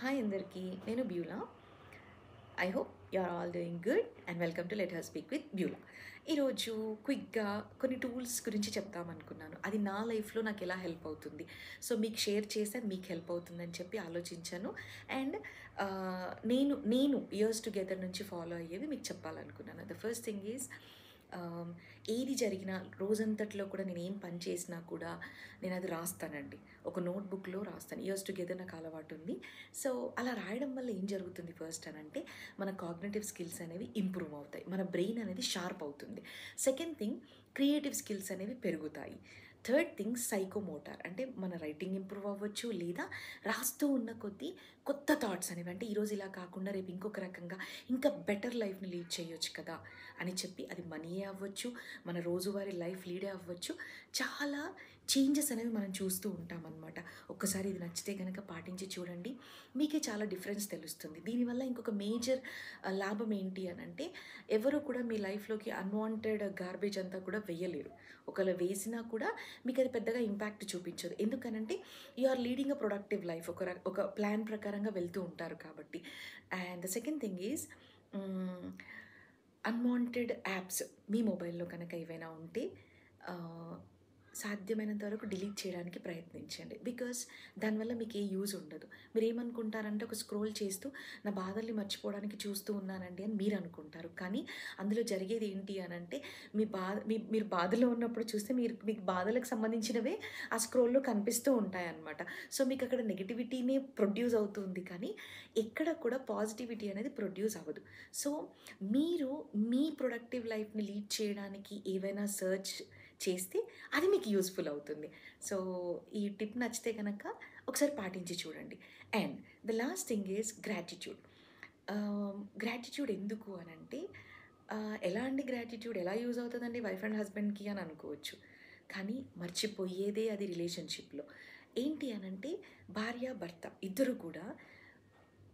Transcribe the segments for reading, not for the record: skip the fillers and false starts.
Hi అందరికీ, నేను Beulah. I hope you are all doing good and welcome to let her speak with Beulah. ఈరోజు క్విక్గా కొన్ని tools గురించి చెప్తామనుకున్నాను. అది నా లైఫ్లో నాకు ఎలా హెల్ప్ అవుతుంది, సో మీకు షేర్ చేస్తే మీకు హెల్ప్ అవుతుందని చెప్పి ఆలోచించాను. అండ్ నేను నేను ఇయర్స్ టుగెదర్ నుంచి ఫాలో అయ్యేవి మీకు చెప్పాలనుకున్నాను. ద ఫస్ట్ థింగ్ ఈజ్, ఏది జరిగినా రోజంతట్లో కూడా నేను ఏం పని చేసినా కూడా నేను అది రాస్తానండి. ఒక నోట్బుక్లో రాస్తాను. ఇయర్స్ టుగెదర్ నాకు అలవాటు ఉంది. సో అలా రాయడం వల్ల ఏం జరుగుతుంది ఫస్ట్ అని అంటే, మన కాగ్నిటివ్ స్కిల్స్ అనేవి ఇంప్రూవ్ అవుతాయి, మన బ్రెయిన్ అనేది షార్ప్ అవుతుంది. సెకండ్ థింగ్, క్రియేటివ్ స్కిల్స్ అనేవి పెరుగుతాయి. థర్డ్ థింగ్, సైకోమోటార్ అంటే మన రైటింగ్ ఇంప్రూవ్ అవ్వచ్చు, లేదా రాస్తూ ఉన్న కొద్దీ కొత్త థాట్స్ అనేవి, అంటే ఈరోజు ఇలా కాకుండా రేపు ఇంకొక రకంగా ఇంకా బెటర్ లైఫ్ని లీడ్ చేయొచ్చు కదా అని చెప్పి, అది మనీయే అవ్వచ్చు, మన రోజువారీ లైఫ్ లీడే అవ్వచ్చు, చాలా చేంజెస్ అనేవి మనం చూస్తూ ఉంటామన్నమాట. ఒక్కసారి ఇది నచ్చితే కనుక పాటించి చూడండి, మీకే చాలా డిఫరెన్స్ తెలుస్తుంది. దీనివల్ల ఇంకొక మేజర్ లాభం ఏంటి అని అంటే, ఎవరు కూడా మీ లైఫ్లోకి అన్వాంటెడ్ గార్బేజ్ అంతా కూడా వేయలేరు. ఒకవేళ వేసినా కూడా మీకు అది పెద్దగా ఇంపాక్ట్ చూపించదు. ఎందుకనంటే you are leading a productive life, ఒక ప్లాన్ ప్రకారంగా వెళ్తూ ఉంటారు కాబట్టి. And the second thing is, unwanted apps మీ మొబైల్లో కనుక ఏవైనా ఉంటే సాధ్యమైనంత వరకు డిలీట్ చేయడానికి ప్రయత్నించండి. బికాస్ దానివల్ల మీకు ఏ యూజ్ ఉండదు. మీరు ఏమనుకుంటారంటే, ఒక స్క్రోల్ చేస్తూ నా బాధల్ని మర్చిపోవడానికి చూస్తూ ఉన్నానండి అని మీరు అనుకుంటారు. కానీ అందులో జరిగేది ఏంటి అని అంటే, మీరు బాధలో ఉన్నప్పుడు చూస్తే మీకు బాధలకు సంబంధించినవే ఆ స్క్రోల్లో కనిపిస్తూ ఉంటాయన్నమాట. సో మీకు అక్కడ నెగిటివిటీనే ప్రొడ్యూస్ అవుతుంది, కానీ ఎక్కడ కూడా పాజిటివిటీ అనేది ప్రొడ్యూస్ అవ్వదు. సో మీరు మీ ప్రొడక్టివ్ లైఫ్ని లీడ్ చేయడానికి ఏవైనా సర్చ్ చేస్తే అది మీకు యూస్ఫుల్ అవుతుంది. సో ఈ టిప్ నచ్చితే కనుక ఒకసారి పాటించి చూడండి. And the last thing is gratitude. Gratitude ఎందుకు అని అంటే, ఎలా అండి గ్రాటిట్యూడ్ ఎలా యూజ్ అవుతుందండి వైఫ్ అండ్ హస్బెండ్కి అని అనుకోవచ్చు. కానీ మర్చిపోయేదే అది రిలేషన్షిప్లో. ఏంటి అనంటే, భార్య భర్త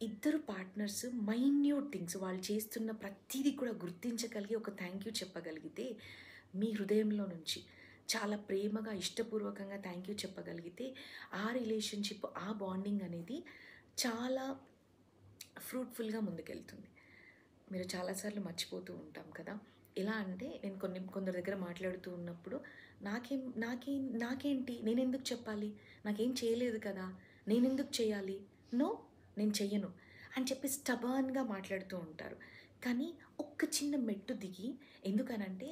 ఇద్దరు పార్ట్నర్స్ మైన్యూట్ థింగ్స్ వాళ్ళు చేస్తున్న ప్రతిదీ కూడా గుర్తించగలిగి ఒక థ్యాంక్ యూ చెప్పగలిగితే, మీ హృదయంలో నుంచి చాలా ప్రేమగా ఇష్టపూర్వకంగా థ్యాంక్ యూ చెప్పగలిగితే, ఆ రిలేషన్షిప్, ఆ బాండింగ్ అనేది చాలా ఫ్రూట్ఫుల్గా ముందుకెళ్తుంది. మీరు చాలాసార్లు మర్చిపోతూ ఉంటాం కదా. ఎలా అంటే, నేను కొందరి దగ్గర మాట్లాడుతూ ఉన్నప్పుడు, నాకేంటి, నేనెందుకు చెప్పాలి, నాకేం చేయలేదు కదా, నేనెందుకు చేయాలి, నో నేను చెయ్యను అని చెప్పి స్టబర్న్గా మాట్లాడుతూ ఉంటారు. కానీ ఒక్క చిన్న మెట్టు దిగి, ఎందుకనంటే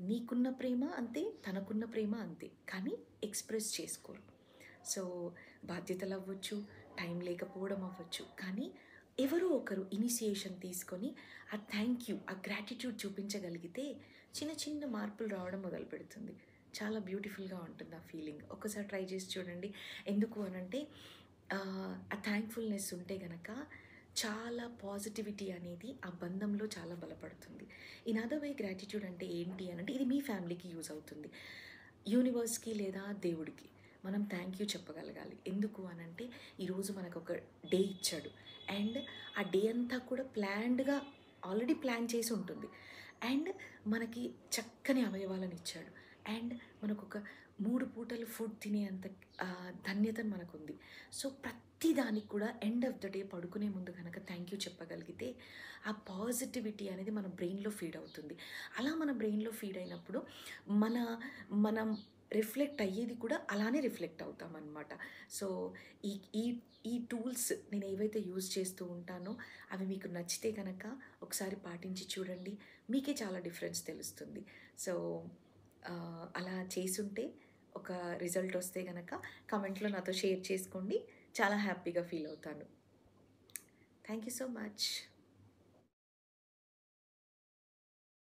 నీకున్న ప్రేమ అంతే, తనకున్న ప్రేమ అంతే, కానీ ఎక్స్ప్రెస్ చేసుకోరు. సో బాధ్యతలు అవ్వచ్చు, టైం లేకపోవడం అవ్వచ్చు, కానీ ఎవరో ఒకరు ఇనిషియేషన్ తీసుకొని ఆ థ్యాంక్ యూ, ఆ గ్రాటిట్యూడ్ చూపించగలిగితే చిన్న చిన్న మార్పులు రావడం మొదలు పెడుతుంది. చాలా బ్యూటిఫుల్గా ఉంటుంది ఆ ఫీలింగ్. ఒక్కసారి ట్రై చేసి చూడండి. ఎందుకు అనంటే, ఆ థ్యాంక్ఫుల్నెస్ ఉంటే గనక చాలా పాజిటివిటీ అనేది ఆ బంధంలో చాలా బలపడుతుంది. ఇన్ అదర్ వే, గ్రాటిట్యూడ్ అంటే ఏంటి అనంటే, ఇది మీ ఫ్యామిలీకి యూజ్ అవుతుంది. యూనివర్స్కి లేదా దేవుడికి మనం థ్యాంక్ యూ చెప్పగలగాలి. ఎందుకు అనంటే, ఈరోజు మనకు ఒక డే ఇచ్చాడు, అండ్ ఆ డే అంతా కూడా ఆల్రెడీ ప్లాన్ చేసి ఉంటుంది. అండ్ మనకి చక్కని అవయవాలను ఇచ్చాడు, అండ్ మనకు ఒక 3 పూటలు ఫుడ్ తినే అంత ధన్యత మనకుంది. సో ప్రతి దానికి కూడా ఎండ్ ఆఫ్ ద డే పడుకునే ముందు కనుక థ్యాంక్ యూ చెప్పగలిగితే, ఆ పాజిటివిటీ అనేది మన బ్రెయిన్లో ఫీడ్ అవుతుంది. అలా మన బ్రెయిన్లో ఫీడ్ అయినప్పుడు మనం రిఫ్లెక్ట్ అయ్యేది కూడా అలానే రిఫ్లెక్ట్ అవుతామన్నమాట. సో ఈ ఈ ఈ టూల్స్ నేను ఏవైతే యూజ్ చేస్తూ ఉంటానో అవి మీకు నచ్చితే కనుక ఒకసారి పాటించి చూడండి, మీకే చాలా డిఫరెన్స్ తెలుస్తుంది. సో అలా చేసుంటే ఒక రిజల్ట్ వస్తే కనుక కమెంట్లో నాతో షేర్ చేసుకోండి. చాలా హ్యాపీగా ఫీల్ అవుతాను. Thank you so much.